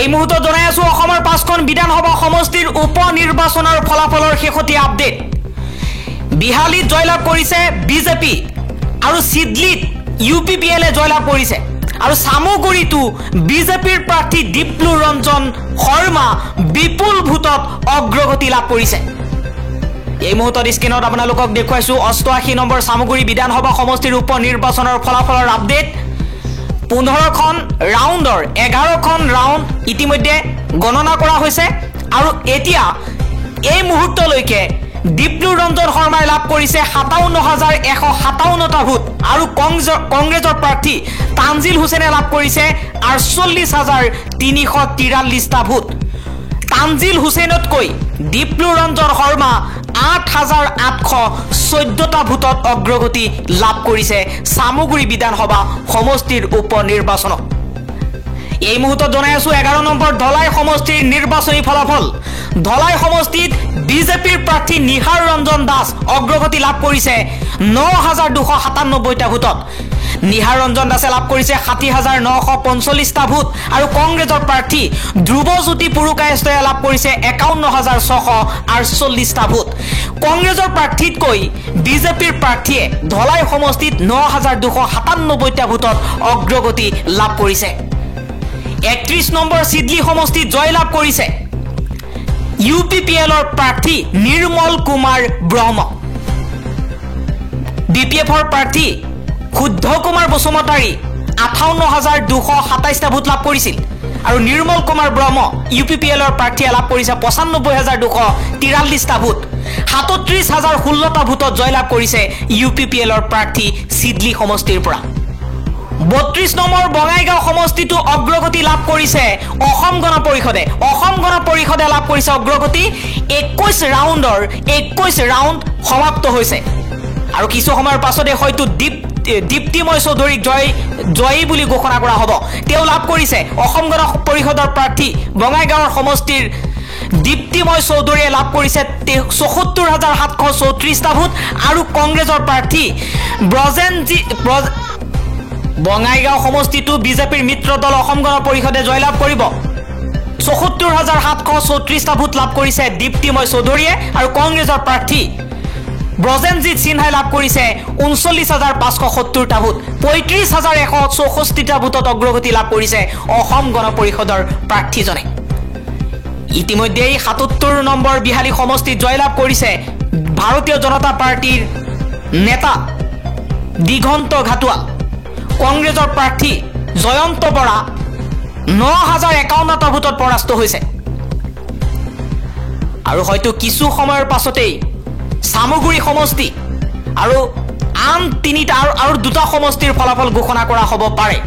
এই মুহূৰ্তত জনাই আছো অসমৰ 5খন বিধানসভা সমষ্টিৰ উপ নিৰ্বাচনৰ ফলাফলৰ শেহতীয়া আপডেট। বিহালীত জয়লাভ কৰিছে বিজেপি আৰু সিডলিত ইউপিপিএলে জয়লাভ কৰিছে আৰু সামগুৰিতো বিজেপিৰ প্ৰাৰ্থী দীপ্লু ৰঞ্জন শৰ্মা বিপুল ভোটত অগ্ৰগতি লাভ কৰিছে। এই মুহূৰ্তত স্ক্ৰীনত আপোনালোকক দেখুৱাইছো 88 নম্বৰ সামগুৰি বিধানসভা সমষ্টিৰ উপ নিৰ্বাচনৰ ফলাফলৰ আপডেট। 15খন ৰাউণ্ডৰ 11খন ৰাউণ্ড ইতিমধ্যে গণনা কৰা হৈছে আৰু এতিয়া এই মুহূৰ্তলৈকে দীপ্লু ৰঞ্জন শৰ্মাই লাভ কৰিছে 57,157টা ভোট আৰু কংগ্ৰেছৰ প্ৰাৰ্থী তানজিল হুছেইনে লাভ কৰিছে 48,343টা ভোট। তানজিল হুছেইনতকৈ দীপ্লু ৰঞ্জন শৰ্মা 8,814টা ভোটত অগ্ৰগতি লাভ কৰিছে সামগুৰি বিধানসভা সমষ্টিৰ উপ নিৰ্বাচনত। এই মুহূৰ্তত জনাই আছো 11 নম্বৰ ধলাই সমষ্টিৰ নিৰ্বাচনী ফলাফল। ধলাই সমষ্টিত বিজেপিৰ প্ৰাৰ্থী নিহাৰ ৰঞ্জন দাস অগ্ৰগতি লাভ কৰিছে 9,297টা ভোটত। নিহাৰ ৰঞ্জন দাসে লাভ কৰিছে 60,945টা ভোট আৰু কংগ্ৰেছৰ প্ৰাৰ্থী ধ্ৰুৱজ্যোতি পুৰুকায়স্থই লাভ কৰিছে 51,648টা ভোট। কংগ্ৰেছৰ প্ৰাৰ্থীতকৈ বিজেপিৰ প্ৰাৰ্থীয়ে ধলাই সমষ্টিত 9,297টা ভোটত অগ্ৰগতি লাভ কৰিছে। 31 নম্বৰ সিডলি সমষ্টিত জয়লাভ কৰিছে ইউপিপিএলৰ প্ৰাৰ্থী নিৰ্মল কুমাৰ ব্ৰহ্ম। বিপিএফৰ প্ৰাৰ্থী শুদ্ধ কুমাৰ বসুমতাৰী 58,227টা ভোট লাভ কৰিছিল আৰু নিৰ্মল কুমাৰ ব্ৰহ্ম ইউপিপিএলৰ প্ৰাৰ্থীয়ে লাভ কৰিছে 95,243টা ভোট। 37,016টা ভোটত জয়লাভ কৰিছে ইউপিপিএলৰ প্ৰাৰ্থী সিডলি সমষ্টিৰ পৰা। 32 নম্বৰ বঙাইগাঁও সমষ্টিটো অগ্ৰগতি লাভ কৰিছে অসম গণ পৰিষদে। অসম গণ পৰিষদে লাভ কৰিছে অগ্ৰগতি 21 ৰাউণ্ড সমাপ্ত হৈছে আৰু কিছু সময়ৰ পাছতে হয়তো দীপ্তিময় চৌধুৰীক জয়ী বুলি ঘোষণা কৰা হ'ব। তেওঁ লাভ কৰিছে অসম গণ পৰিষদৰ প্ৰাৰ্থী বঙাইগাঁৱৰ সমষ্টিৰ দীপ্তিময় চৌধুৰীয়ে লাভ কৰিছে 74,734টা ভোট আৰু কংগ্ৰেছৰ প্ৰাৰ্থী বঙাইগাঁও সমষ্টিটো বিজেপিৰ মিত্ৰ দল অসম গণ পৰিষদে জয়লাভ কৰিব। 74,734টা ভোট লাভ কৰিছে দীপ্তিময় চৌধুৰীয়ে আৰু কংগ্ৰেছৰ প্ৰাৰ্থী ব্ৰজেনজিৎ সিনহাই লাভ কৰিছে 39,570টা ভোট। 35,164টা ভোটত অগ্ৰগতি লাভ কৰিছে অসম গণ পৰিষদৰ প্ৰাৰ্থীজনে। ইতিমধ্যে 77 নম্বৰ বিহালী সমষ্টিত জয়লাভ কৰিছে ভাৰতীয় জনতা পাৰ্টিৰ নেতা দিগন্ত ঘাটোৱা। কংগ্ৰেছৰ প্ৰাৰ্থী জয়ন্ত বৰা 9,051টা ভোটত পৰাস্ত হৈছে আৰু হয়তো কিছু সময়ৰ পাছতেই সামগুৰি সমষ্টি আৰু আন 2টা সমষ্টিৰ ফলাফল ঘোষণা কৰা হ'ব পাৰে।